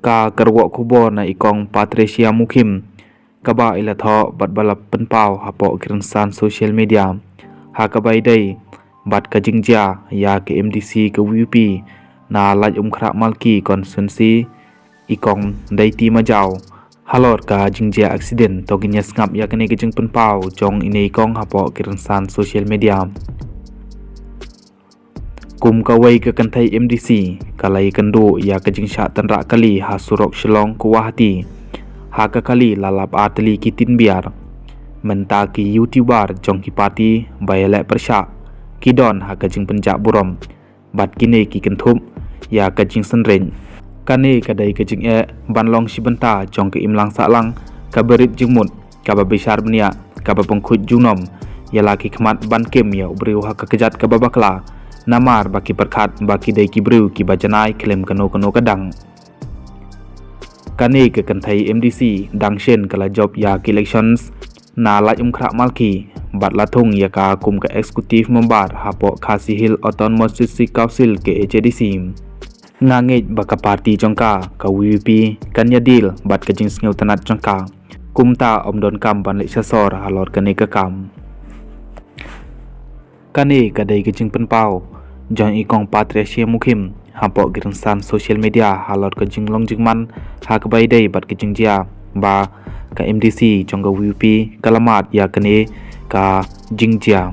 ka karwak kubor na ikong Patricia Mukim kaba ila tho bat balap penpau hapo kiransan social media ha kabai dai bat ka jingja ya ke MDC ke WP na laj khra malki konsensi ikong dai ti majau halor ka jingja accident to ginya ngap ya kene ke jing penpau jong ini ikong hapo kiransan social media kum kawai ke kantai MDC kalai kendo ya ke jing sha tanra kali ha surok shlong kuwahati ha ka kali lalap atli kitin biar menta ki youtuber jong ki party bayale persha kidon ha ka jing penjak burom bat kine ki kenthum ya ka jing senren kane kadai ka jing banlong sibenta jong ke imlang salang ka berit jingmut ka babisar bnia ka babengkhut junom ya laki khmat ban kem ya ubriu ha ka kejat ka babakla namar baki perkhat baki dai ki brew ki bajanai klem kano kadang kane ke kanthai MDC dangshen kala job ya ki elections na laj khra malki bat lathung ya ka kum ka executive member hapo Khasi Hill Autonomous District Council ke HDC ngangej baka party jongka ka WP kanya deal bat ka jing sngew tanat jongka kumta omdon kam ban le sasor halor kane ka kam kane kadai ke jing penpau jong ikong Patricia Mukim hapo kiransan social media halor ke jing long jingman ha ka bai dai bat ke jing jia ba ka MDC jong ka WP kalamat ya kane ka jing jia